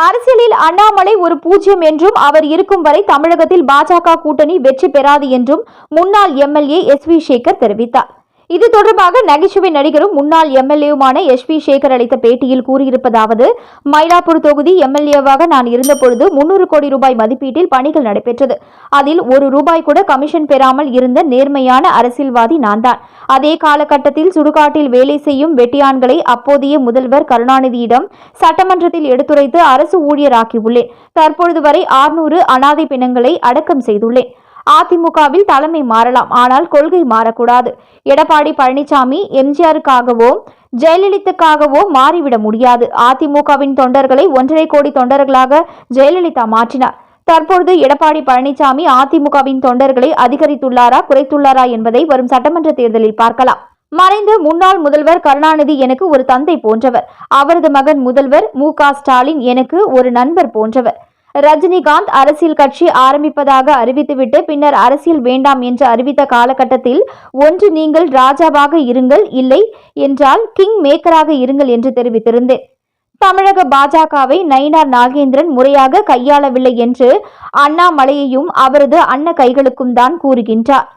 அரசியலில் அண்ணாமலை ஒரு பூஜ்யம் என்றும் அவர் இருக்கும் வரை தமிழகத்தில் பாஜக கூட்டணி வெற்றி பெறாது என்றும் முன்னாள் எம்எல்ஏ எஸ்.வி. சேகர் தெரிவித்தார். இது தொடர்பாக நகைச்சுவை நடிகரும் முன்னாள் எம்எல்ஏவுமான எஸ்.வி. சேகர் அளித்த பேட்டியில் கூறியிருப்பதாவது: மயிலாப்பூர் தொகுதி எம்எல்ஏவாக நான் இருந்தபொழுது 300 கோடி ரூபாய் மதிப்பீட்டில் பணிகள் நடைபெற்றது. அதில் ₹1 கூட கமிஷன் பெறாமல் இருந்த நேர்மையான அரசியல்வாதி நான்தான். அதே காலகட்டத்தில் சுடுகாட்டில் வேலை செய்யும் வெட்டியான்களை அப்போதைய முதல்வர் கருணாநிதியிடம் சட்டமன்றத்தில் எடுத்துரைத்து அரசு ஊழியராக்கியுள்ளேன். தற்பொழுது வரை 600 அனாதை பிணங்களை அடக்கம் செய்துள்ளேன். அதிமுகவில் தலைமை மாறலாம், ஆனால் கொள்கை மாறக்கூடாது. எடப்பாடி பழனிசாமி எம்ஜிஆருக்காகவோ ஜெயலலிதாவுக்காகவோ மாறிவிட முடியாது. அதிமுகவின் தொண்டர்களை 1.5 கோடி தொண்டர்களாக ஜெயலலிதா மாற்றினார். தற்பொழுது எடப்பாடி பழனிசாமி அதிமுகவின் தொண்டர்களை அதிகரித்துள்ளாரா குறைத்துள்ளாரா என்பதை வரும் சட்டமன்ற தேர்தலில் பார்க்கலாம். மறைந்த முன்னாள் முதல்வர் கருணாநிதி எனக்கு ஒரு தந்தை போன்றவர். அவரது மகன் முதல்வர் மு.க. ஸ்டாலின் எனக்கு ஒரு நண்பர் போன்றவர். ரஜினிகாந்த் அரசியல் கட்சி ஆரம்பிப்பதாக அறிவித்துவிட்டு பின்னர் அரசியல் வேண்டாம் என்று அறிவித்த காலகட்டத்தில் ஒன்று நீங்கள் ராஜாவாக இருங்கள், இல்லை என்றால் கிங் மேக்கராக இருங்கள் என்று தெரிவித்திருந்தேன். தமிழக பாஜகவை நயினார் நாகேந்திரன் முறையாக கையாளவில்லை என்று அண்ணாமலையையும் அவரது அன்ன கைகளுக்கும் தான் கூறுகின்றார்.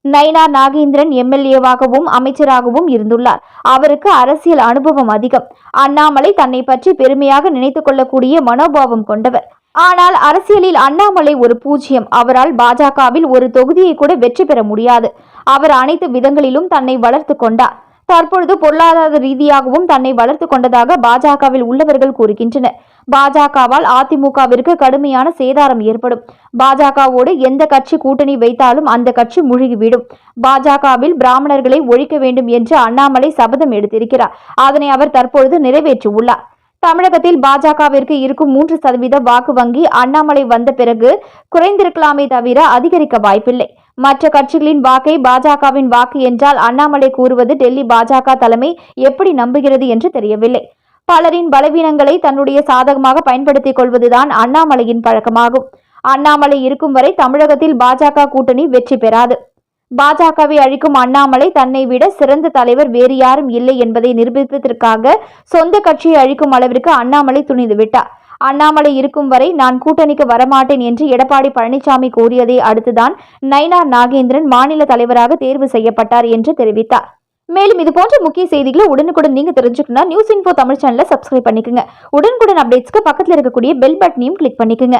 நயினார் நாகேந்திரன் எம்எல்ஏவாகவும் அமைச்சராகவும் இருந்துள்ளார். அவருக்கு அரசியல் அனுபவம் அதிகம். அண்ணாமலை தன்னை பற்றி பெருமையாக நினைத்துக் கொள்ளக்கூடிய மனோபாவம் கொண்டவர். ஆனால் அரசியலில் அண்ணாமலை ஒரு பூஜ்யம். அவரால் பாஜகவில் ஒரு தொகுதியை கூட வெற்றி பெற முடியாது. அவர் அனைத்து விதங்களிலும் தன்னை வளர்த்து கொண்டார். தற்பொழுது பொருளாதார ரீதியாகவும் தன்னை வளர்த்து கொண்டதாக பாஜகவில் உள்ளவர்கள் கூறுகின்றனர். பாஜகவால் அதிமுகவிற்கு கடுமையான சேதாரம் ஏற்படும். பாஜகவோடு எந்த கட்சி கூட்டணி வைத்தாலும் அந்த கட்சி முழுகிவிடும். பாஜகவில் பிராமணர்களை ஒழிக்க வேண்டும் என்று அண்ணாமலை சபதம் எடுத்திருக்கிறார். அதனை அவர் தற்பொழுது நிறைவேற்றியுள்ளார். தமிழகத்தில் பாஜகவிற்கு இருக்கும் 3% வாக்கு வங்கி அண்ணாமலை வந்த பிறகு குறைந்திருக்கலாமே தவிர அதிகரிக்க வாய்ப்பில்லை. மற்ற கட்சிகளின் வாக்கை பாஜகவின் வாக்கு என்றால் அண்ணாமலை கூறுவது டெல்லி பாஜக தலைமை எப்படி நம்புகிறது என்று தெரியவில்லை. பலரின் பலவீனங்களை தன்னுடைய சாதகமாக பயன்படுத்திக் கொள்வதுதான் அண்ணாமலையின் பழக்கமாகும். அண்ணாமலை இருக்கும் வரை தமிழகத்தில் பாஜக கூட்டணி வெற்றி பெறாது. பாஜகவை அழிக்கும் அண்ணாமலை தன்னை விட சிறந்த தலைவர் வேறு யாரும் இல்லை என்பதை நிரூபிப்பதற்காக சொந்த கட்சியை அழிக்கும் அளவிற்கு அண்ணாமலை துணிந்து விட்டார். அண்ணாமலை இருக்கும் வரை நான் கூட்டணிக்கு வரமாட்டேன் என்று எடப்பாடி பழனிசாமி கூறியதை அடுத்துதான் நயினார் நாகேந்திரன் மாநில தலைவராக தேர்வு செய்யப்பட்டார் என்று தெரிவித்தார். மேலும் இதுபோன்ற முக்கிய செய்திகளை உடனுக்குடன் நீங்க தெரிஞ்சுக்கணும்னா நியூஸ் இன்ஃபோ தமிழ் சேனலை சப்ஸ்கிரைப் பண்ணிக்கோங்க. உடனுக்குடன் அப்டேட்ஸ்க்கு பக்கத்தில் இருக்கக்கூடிய பெல் பட்டனையும் கிளிக் பண்ணிக்கோங்க.